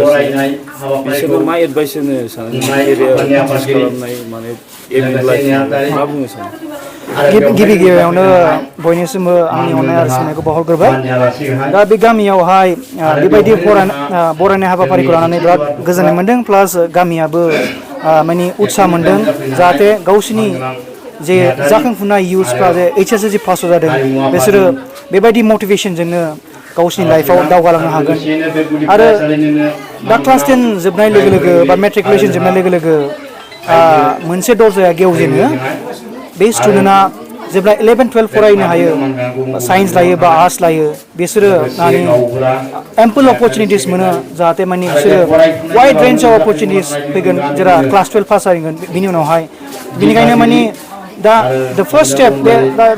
बिसोरनो मा एडभाइस होनो सानो एरियायाव खालामनाय माने एम लाइफ मा बुंनो सानो गिबि गिबियावनो बयनिसिमबो आंनि अननाय आरो सिबिनायखौ बावहरग्रोबाय दा बे गामियावहाय बेबायदि बरायनाय हाबाफारिखौ लानानै बिराद गोजोननाय मोन्दों प्लास गामियाबो माने उत्साह मोन्दों जाहाथे गावसिनि जे जाखांफुनाय इयुथ्सफ्रा जे HSC पास जादों बिसोरो बेबायदि मटिभेशनजोंनो गावसिनि लाइफआव दावगालांनो हागोन आरो दा क्लास 10 जोबनाय लोगो लोगो बा मेट्रिकुलेसन जोबनाय लोगो लोगो मोनसे दरजाया गेवजेनो बे स्टुडेन्टआ जेब्ला 11-12 फरायनो हायो साइन्स लायो बा आर्ट्स लायो बिसोरो माने एम्पल अपरचुनिटिस मोनो जाहाथे माने बिसोरो वाइड रेन्ज अफ अपरचुनिटिस फैगोन जेरा क्लास 12 पास जागोन बिनि उनावहाय बिनिखायनो माने दा द फार्स्ट स्टेप बे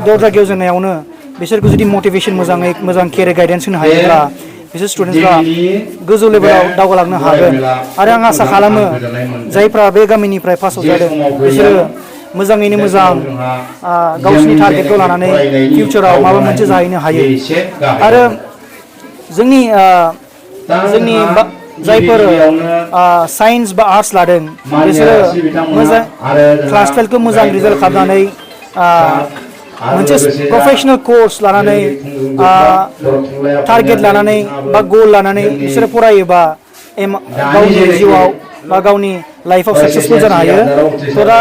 दरजा गेवजेननायावनो बिसोरखौ जुदि मटिभेशन मोजां केरियार गाइडेन्स होनो हायोब्ला बिसोर स्टुडेन्टफ्रा गोजौ लेभेलाव दावगालांनो हागोन आरो आं आसा खालामो जायफ्रा बे गामिनिफ्राय पास आउट जादों बिसोरो मोजाङैनो मोजां गावसिनि टारगेटखौ लानानै फिउचाराव माबा मोनसे जाहैनो हायो आरो जोंनि जायफोर साइन्स बा आर्ट्स लादों बिसोरो मोजां क्लास 12खौ मोजां रिजाल्ट खालामनानै मोनसे प्रफेशनेल कर्स लानानै टारगेट लानानै बा गोल लानानै बिसोरो फरायोबा गावनि जिउआव बा गावनि लाइफआव सक्सेसफुल जानो हायो थ' दा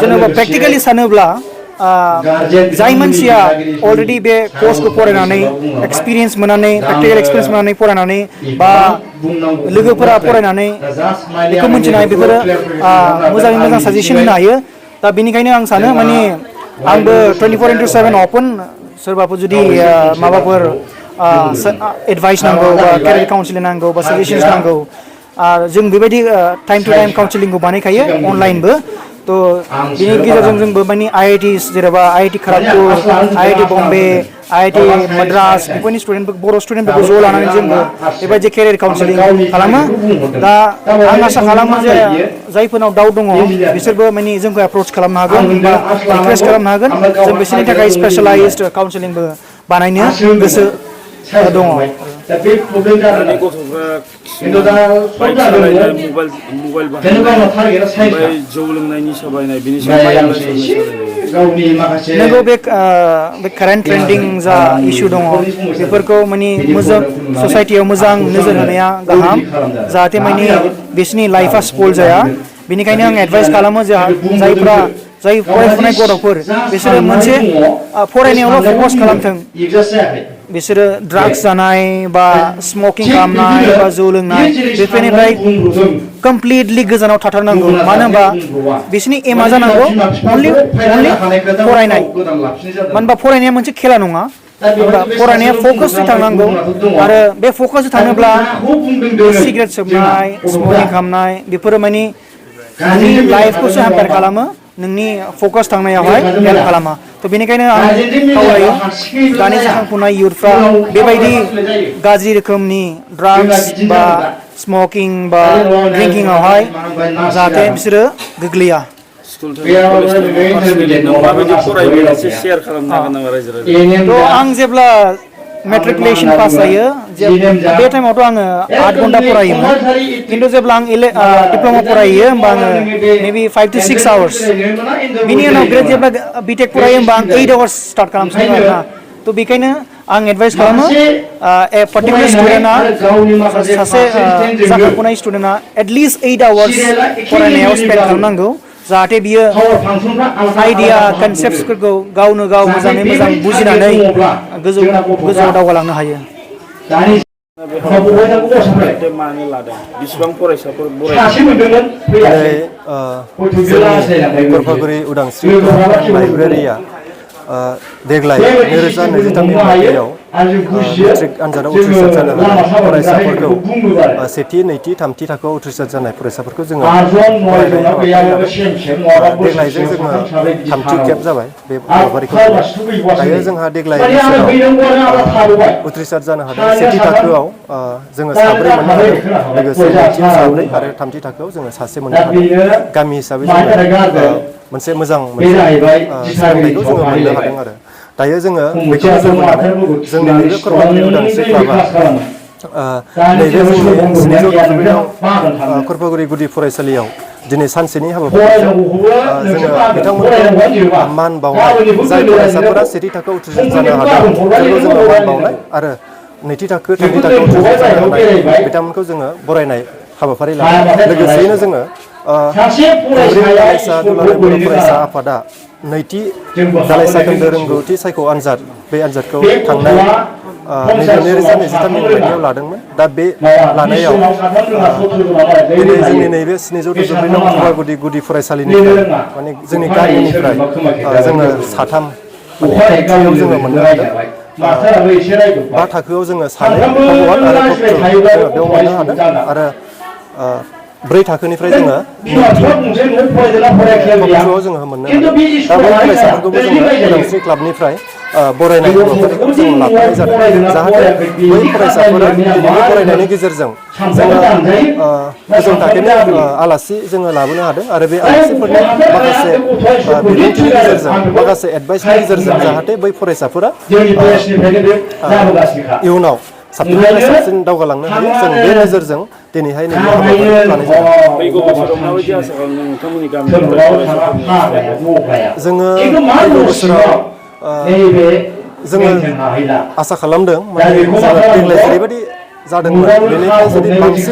जेनेबा प्रेक्टिकेलि सानोब्ला जाय मानसिया अलरेडि बे कर्सखौ फरायनानै एक्सपिरियेन्स मोननानै प्रेक्टिकेल एक्सपिरियेन्स मोननानै फरायनानै बा लोगोफोरा फरायनानै बेखौ मिथिनाय बेफोरो मोजाङै मोजां साजेसन होनो हायो दा बेनिखायनो आं सानो माने आंबो 24/7 अपेन सोरबाफोर जुदि माबाफोर एडभाइस नांगौ बा केरियार काउन्सिलिं नांगौ बा साजेसन्स नांगौ जों बेबायदि टाइम टु टाइम काउन्सिलिंखौ बानायखायो अनलाइनबो तो बिनि गेजेरजों जोंबो माने IITs जेनेबा IIT Kharagpur IIT Bombay IIT Madras बेफोरनि स्टुडेन्टफोर बर' स्टुडेन्टफोरखौ ज' लानानै जोंबो बेबायदि केरियार काउन्सिलिं खालामो दा आं आसा खालामो जे जायफोरनाव डाउट दङ बिसोरबो माने जोंखौ एप्रोच खालामनो हागोन बा रिक्वेस्ट खालामनो हागोन जों बिसोरनि थाखाय स्पेशलाइज्ड काउन्सिलिंबो बानायनो गोसो दङ दा बे प्रब्लेम जादों गथ'फ्रा बाइक सालायनाय मबाइल बाहायनाय जौ लोंनायनि साबायनाय बिनि नंगौ बे कारेन्ट ट्रेन्डिं जा इस्यु दङ बेफोरखौ माने मोजां ससाइटियाव मोजां नोजोर होनाया गाहाम जाहाथे माने बिसोरनि लाइफआ स्पइल जाया बेनिखायनो आं एडभाइस खालामो जाय फरायफुनाय गथ'फोर बिसोरो मोनसे फरायनायावल' फकास खालामथों बिसोरो ड्राग्स जानाय बा स्मकिं खालामनाय बा जौ लोंनाय बेफोरनिफ्राय कमप्लिटलि गोजानाव थाथारनांगौ मानो होनबा बिसोरनि एमा जानांगौ अनलि फरायनाय मानो होनबा फरायनाया मोनसे खेला नङा फरायनाया फकासै थांनांगौ आरो बे फकासै थाङोब्ला सिगारेट सोबनाय स्मकिं खालामनाय बेफोरो माने नोंनि लाइफखौसो हेम्पार खालामो नोंनि फकास थांनायावहाय हेल्प खालामा थ' बेनिखायनो आं खावलायो दानि जाखांफुनाय इयुथफ्रा बेबायदि गाज्रि रोखोमनि ड्राग्स बा स्मकिं बा ड्रिंकिंआवहाय जाहाथे बिसोरो गोग्लैया थ' आं जेब्ला मेट्रिकुलेसन पास जायो बे टाइमावथ' आङो 8 घन्टा फरायोमोन खिन्थु जेब्ला आं डिप्ल'मा फरायो होमबा आङो मेबि 5 to 6 आवार्स बिनि उनाव जेब्ला बिटेक फरायो होमबा आं 8 आवार्स स्टार्ट खालामसिगोन आरोना थ' बेखायनो आं एडभाइस खालामो पार्टिकुलार स्टुडेन्टआ सासे जाखांफुनाय स्टुडेन्टआ एटलिस्ट 8 आवार्स फरायनायाव स्पेन्ड खालामनांगौ जाहाथे बियो आइडिया कनसेप्टसफोरखौ गावनो गाव मोजाङै मोजां बुजिनानै गोजौआव दावगालांनो हायो बेसेबां फरायसाफोर जोंनि उदांस्रि लाइब्रेरिया देग्लाय 2023 मायथाइयाव मेट्रिक आनजादाव उथ्रिसार जानो हानाय फरायसाफोरखौ सेथि नैथि थामथि थाखोआव उथ्रिसार जानाय फरायसाफोरखौ जोङो देग्लायजों जोङो थामथि खेब जाबाय बे हाबाफारिखौ दायो जोंहा देग्लाय उथ्रिसार जानो हादों सेथि थाखोआव जोङो 3 मोननो हादों लोगोसे नैथियाव 3 आरो थामथि थाखोआव जोङो 1 मोननो हादों गामि हिसाबै जोङो मोनसे मोजां सोलोंथाइखौ जोङो मोननो हादों आरो दायो जोङो बेखौ नोजोर बोनानै जोंनि नैबे कर्मचारी उदांस्रि क्लाबा नैबे जोंनि 239 खरफागुरि गुदि फरायसालियाव दिनै सानसेनि हाबाफारिजों जोङो बिथांमोनखौ मान बावनाय जाय फरायसाफोरा सेथि थाखोआव उथ्रिसार जानो हादों बेखौ जोङो मान बावनाय आरो नैथि थाखो थामथि थाखोआव उथ्रिसार जानो हानाय बिथांमोनखौ जोङो बरायनाय हाबाफारि लादों। लोगोसेयैनो जोङो दालाइसा दुलाराय बर' फरायसा आफादा नैथि दालाइसा खोन्दो रोंगौथि सायख' आनजाद बे आनजादखौ थांनाय नैबे 2023 मायथाइयाव लादोंमोन। दा बे लानायाव दिनै जोंनि नैबे 774 नं खरफागुरि गुदि फरायसालिनिफ्राय माने जोंनि गामिनिफ्राय जोङो साथाम माने जोङो मोननो हादों। 5 थाखोआव जोङो सानै भगवान आरो भक्त जोङो बेयाव मोननो हादों आरो 4 थाखोनिफ्राय जोङो भक्तआव जोङो मोननो हादों। दा बै फरायसाफोरखौबो जोङो उदांस्रि क्लाबनिफ्राय बरायनाय हाबाफारिखौ जों लाफानाय जादों जाहाथे बै फरायसाफोरा दिनैनि बरायनायनि गेजेरजों जोङो गोजौ थाखोनि आलासि जोङो लाबोनो हादों आरो बे आलासिफोरनि माखासे बिबुंथिनि गेजेरजों माखासे एडभाइसनि गेजेरजों जाहाथे बै फरायसाफोरा इयुनाव साबसिननिफ्राय साबसिन दावगालांनो हायो जों बे नोजोरजों दिनैहाय नैबे हाबाफारिखौ लानाय जादों। फैगौ बोसोराव माबायदि आसा खालामदों नोंथांमोननि गामिनिफ्राय फरायसाफोरनि जोङो फैगौ बोसोराव जोङो आसा खालामदों माने जोङो देग्लाय जेरैबायदि जादोंमोन बेनिफ्राय जुदि बांसिन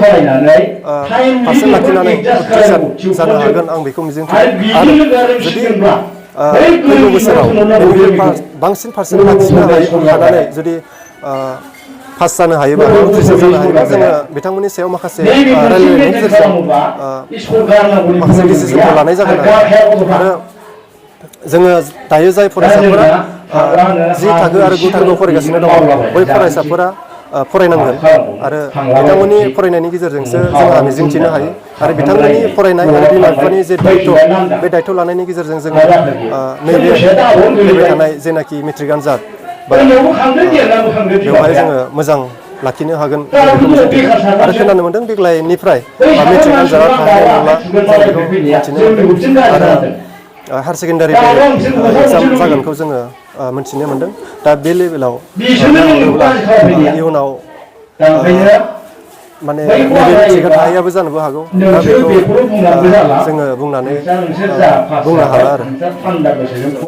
पारसेन्ट लाखिनानै उथ्रिसार जानो हागोन आं बेखौ मिजिंथिदों आरो जुदि फैगौ बोसोराव बेनिफ्राय बांसिन पारसेन्ट लाखिनो हानानै जुदि पास जानो हायोबा उथ्रिसार जानो हायोबा जोङो बिथांमोननि सायाव माखासे रायलायनायनि गेजेरजों माखासे डिसिसनखौ लानाय जागोन आरो जोङो दायो जाय फरायसाफोरा 10 थाखो आरो 9 थाखोआव फरायगासिनो दङ बै फरायसाफोरा फरायनांगोन आरो बिथांमोननि फरायनायनि गेजेरजोंसो जोंहा मिजिंथिनो हायो आरो बिथांमोननि फरायनाय आरो बिमा बिफानि जे दायथ' बे दायथ' लानायनि गेजेरजों जोङो नैबे फैबाय थानाय जेनाखि मेट्रिक आनजाद बेवहाय जोङो मोजां लाखिनो हागोन आरो खोनानो मोनदों देग्लायनिफ्राय मेट्रिक आनजादाव थाहैनाय नंला जों बेखौ मिथिनो मोनदों आरो हायार सेकेन्डारि एग्जाम जागोनखौ जोङो मिथिनो मोनदों। दा बे लेभेलाव नाहरोब्ला इयुनाव माने नैबे मेट्रिकआ थाहैयाबो जानोबो हागौ दा बेखौ जोङो बुंनो हाला आरो